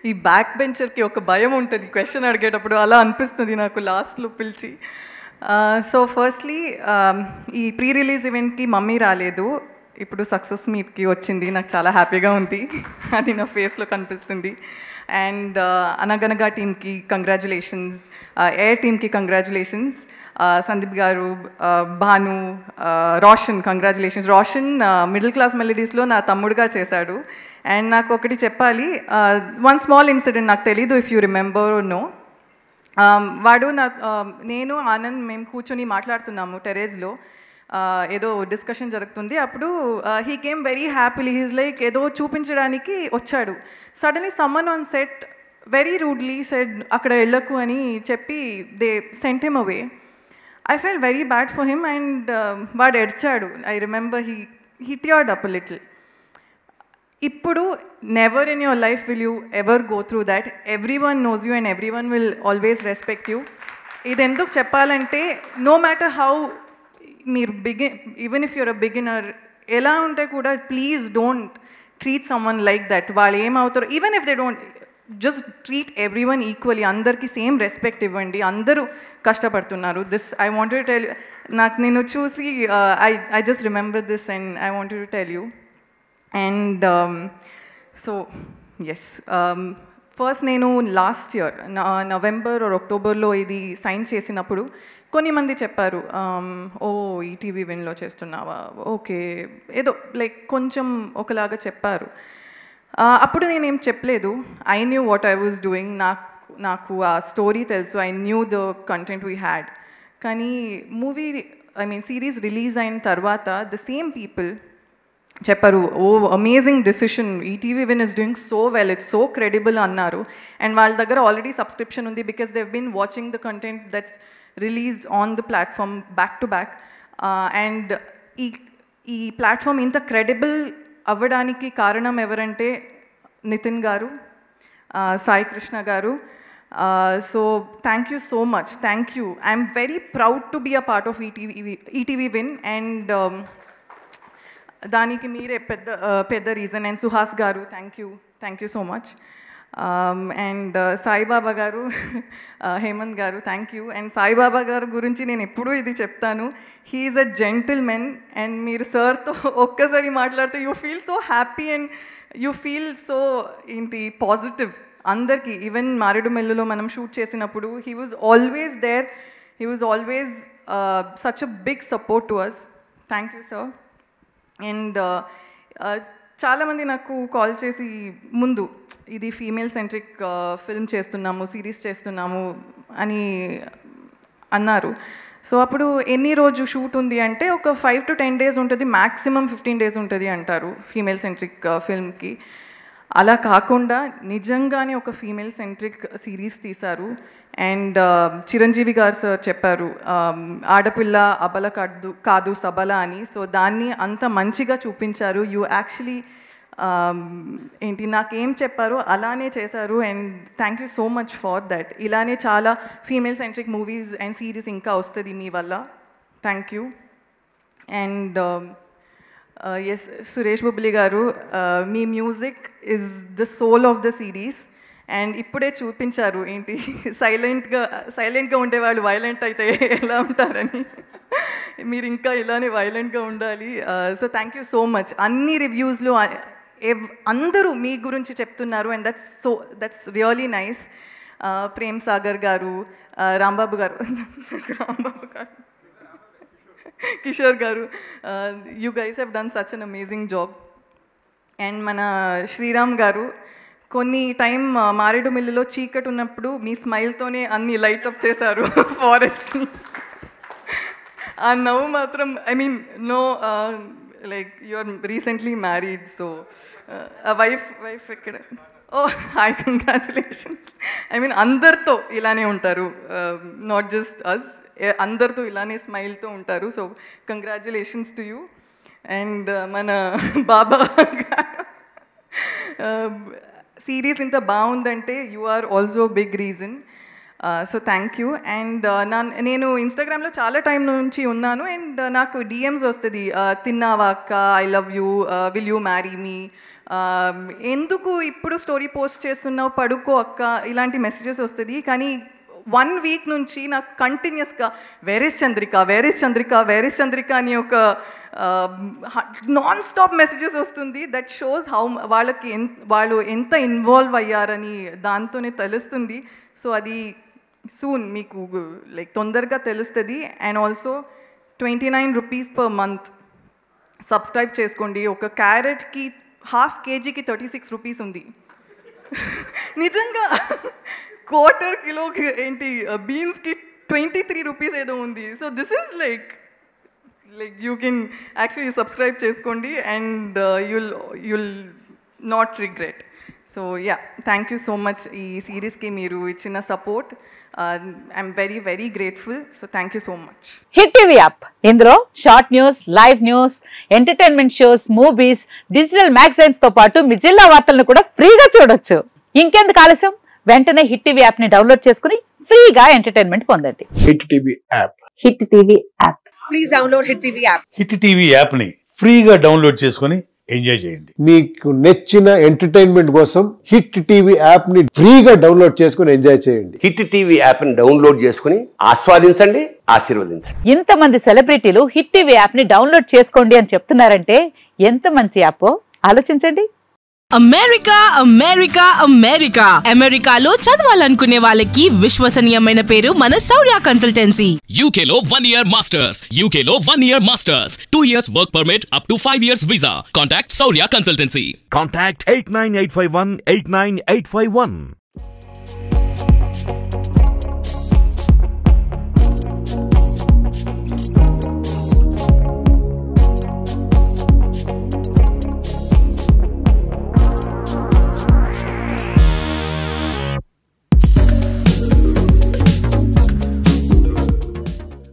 ఈ బ్యాక్ బెంచర్కి ఒక భయం ఉంటుంది క్వశ్చన్ అడిగేటప్పుడు, అలా అనిపిస్తుంది నాకు లాస్ట్లో పిలిచి. సో ఫస్ట్లీ ఈ ప్రీ రిలీజ్ ఈవెంట్కి మమ్మీ రాలేదు, ఇప్పుడు సక్సెస్ మీట్కి వచ్చింది, నాకు చాలా హ్యాపీగా ఉంది. అది నా ఫేస్లో కనిపిస్తుంది. అండ్ అనగనగా టీమ్కి కంగ్రాచులేషన్స్, ఎయిర్ టీమ్కి congratulations, Sandeep garu, Bhanu, Roshan congratulations. Roshan middle class మెలడీస్లో నా తమ్ముడుగా చేశాడు. అండ్ నాకు ఒకటి చెప్పాలి, వన్ స్మాల్ ఇన్సిడెంట్, నాకు తెలీదు ఇఫ్ యూ రిమెంబర్ నో. వాడు నేను ఆనంద్ మేము కూర్చొని మాట్లాడుతున్నాము టెరేస్లో, ఏదో డిస్కషన్ జరుగుతుంది. అప్పుడు he came very happily, he's like ఏదో చూపించడానికి వచ్చాడు. Suddenly someone on set very rudely said అక్కడ వెళ్ళకు అని చెప్పి they sent him away. I felt very bad for him and వాడు ఎడ్చాడు. I remember he teared up a little. ఇప్పుడు never in your life will you ever go through that. Everyone knows you and everyone will always respect you. ఇది ఎందుకు చెప్పాలంటే, no matter how మీరు even if you're a beginner, ఎలా ఉంటే కూడా please don't treat someone like that. వాళ్ళు ఏమవుతారు, even if they don't, just treat everyone equally. అందరికీ సేమ్ రెస్పెక్ట్ ఇవ్వండి, అందరూ కష్టపడుతున్నారు. This I wanted to tell, నాకు నేను చూసి I just remember this and I wanted to tell you. And so yes, first నేను లాస్ట్ ఇయర్ నవంబర్ ఆర్ అక్టోబర్లో ఇది సైన్ చేసినప్పుడు కొన్ని మంది చెప్పారు, ఓ ఈటీవీ విన్లో చేస్తున్నావా, ఓకే, ఏదో లైక్ కొంచెం ఒకలాగా చెప్పారు. అప్పుడు నేనేం చెప్పలేదు. I knew what I was doing, నాకు ఆ స్టోరీ తెలుసు, I knew the content we had. కానీ మూవీ సిరీస్ రిలీజ్ అయిన తర్వాత ద సేమ్ పీపుల్ చెప్పారు, oh amazing decision, ETV win is doing so well, it's so credible అన్నారు. And వాళ్ళ దగ్గర ఆల్రెడీ సబ్స్క్రిప్షన్ ఉంది, because they have been watching the content that's released on the platform back to back. And ఈ platform ఇంత credible అవ్వడానికి కారణం ఎవరంటే నితిన్ గారు, సాయి కృష్ణ గారు. So thank you so much, thank you. I'm very proud to be a part of ETV Win. And దానికి మీరే పెద్ద రీజన్. అండ్ సుహాస్ గారు, thank you so much. And Saibaba గారు, హేమంత్ గారు, థ్యాంక్ యూ. అండ్ సాయిబాబా గారు గురించి నేను ఎప్పుడూ ఇది చెప్తాను, హీఈస్ అ జెంటిల్మెన్. అండ్ మీరు సార్తో ఒక్కసారి మాట్లాడితే you feel so happy and you feel so positive అందరికీ. ఈవెన్ మారేడుమెల్లులో మనం షూట్ చేసినప్పుడు he was always there, he was always such a big support to us. Thank you sir. And చాలామంది నాకు కాల్ చేసి ముందు, ఇది ఫీమేల్ సెంట్రిక్ ఫిల్మ్ చేస్తున్నాము, సిరీస్ చేస్తున్నాము అని అన్నారు. సో అప్పుడు ఎన్ని రోజు షూట్ ఉంది అంటే, ఒక 5 to 10 days ఉంటుంది, మ్యాక్సిమం 15 days ఉంటుంది అంటారు ఫీమేల్ సెంట్రిక్ ఫిల్మ్కి. అలా కాకుండా నిజంగానే ఒక ఫీమేల్ సెంట్రిక్ సిరీస్ తీశారు. అండ్ చిరంజీవి గారు సార్ చెప్పారు, ఆడపిల్ల అబల కాదు సబల అని. సో దాన్ని అంత మంచిగా చూపించారు. యూ యాక్చువల్లీ నాకేం చెప్పారో అలానే చేశారు. And thank you so much for that. ఇలానే చాలా female centric movies and series ఇంకా వస్తుంది మీ వల్ల. Thank you. And yes, Suresh Bobbili garu, మీ music is the soul of the series. And ఇప్పుడే చూపించారు సైలెంట్గా ఉండేవాళ్ళు వైలెంట్ అయితే ఎలా ఉంటారని. మీరు ఇంకా ఇలానే వైలెంట్గా ఉండాలి. So thank you so much. అన్ని రివ్యూస్లో అందరూ మీ గురించి చెప్తున్నారు. And that's really nice. Prem Sagar గారు, రాంబాబు గారు, కిషోర్ గారు, you guys have done such an amazing job. And మన శ్రీరామ్ గారు, కొన్ని టైం మారేడుమిల్లులో చీకటి ఉన్నప్పుడు మీ స్మైల్తోనే అన్ని లైటప్ చేశారు ఫారెస్ట్ని. ఆ నవ్వు మాత్రం, no, like you are recently married, so wife ఎక్కడ? Oh hi, congratulations. అందరితో ఇలానే ఉంటారు, నాట్ జస్ట్ అస్, అందరితో ఇలానే స్మైల్తో ఉంటారు. So congratulations to you. And మన బాబా గారు, సిరీస్ ఇంత బాగుందంటే you are also big reason. So thank you. And నేను ఇన్స్టాగ్రామ్లో చాలా టైం నుంచి ఉన్నాను అండ్ నాకు డిఎమ్స్ వస్తుంది, తిన్నావా అక్క, I love you, will you marry me, ఎందుకు ఇప్పుడు స్టోరీ పోస్ట్ చేస్తున్నావు, పడుకో అక్క, ఇలాంటి మెసేజెస్ వస్తుంది. కానీ 1 వీక్ నుంచి నాకు కంటిన్యూస్గా where is Chandrika, where is Chandrika, where is Chandrika అని ఒక నాన్ స్టాప్ మెసేజెస్ వస్తుంది. దట్ షోస్ హౌ వాళ్ళు ఎంత ఇన్వాల్వ్ అయ్యారని దాంతోనే తెలుస్తుంది. సో అది సూన్ మీకు లైక్ తొందరగా తెలుస్తుంది. And also 29 rupees per month subscribe చేసుకోండి. ఒక క్యారెట్కి ½ కేజీకి 36 రూపీస్ ఉంది. నిజంగా క్వార్టర్ కిలోకి ఏంటి బీన్స్కి 23 రూపీస్ ఏదో ఉంది. So this is like you can actually subscribe చేసుకోండి and you'll not regret. So yeah, thank you so much ఈ సిరీస్కి మీరు ఇచ్చిన support. I'm very very grateful. So thank you so much. Hit TV app, ఇందులో short news, live news, entertainment shows, movies, digital magazines తో పాటు మీ జిల్లా వార్తలను కూడా ఫ్రీగా చూడొచ్చు. ఇంకెందుకు ఆలస్యం, వెంటనే హిట్ టీవీ యాప్ ని డౌన్లోడ్ చేసుకుని ఫ్రీగా ఎంటర్టైన్మెంట్ పొందండి. Hit TV app. Hit TV app. Please download hit TV app. Hit TV app ని ఫ్రీగా డౌన్లోడ్ చేసుకుని ఎంజాయ్ చేయండి. మీకు నచ్చిన ఎంటర్టైన్మెంట్ కోసం హిట్ టీవీ యాప్ ని ఫ్రీగా డౌన్లోడ్ చేసుకుని ఎంజాయ్ చేయండి. హిట్ టీవీ యాప్ ని డౌన్లోడ్ చేసుకుని ఆస్వాదించండి, ఆశీర్వదించండి. ఇంతమంది సెలబ్రిటీలు హిట్ టీవీ యాప్ ని డౌన్లోడ్ చేసుకోండి అని చెప్తున్నారంటే ఎంత మంచి యాప్ ఆలోచించండి. అమెరికా అమెరికా అమెరికా అమెరికాలో చదవాలనుకునే వాళ్ళకి విశ్వసనీయమైన పేరు మన శౌర్య కన్సల్టెన్సీ. UK లో 1 year masters, UK లో 1 year masters, 2 years work permit up to 5 years visa. Contact Saurya Consultancy. Contact 89851 89851.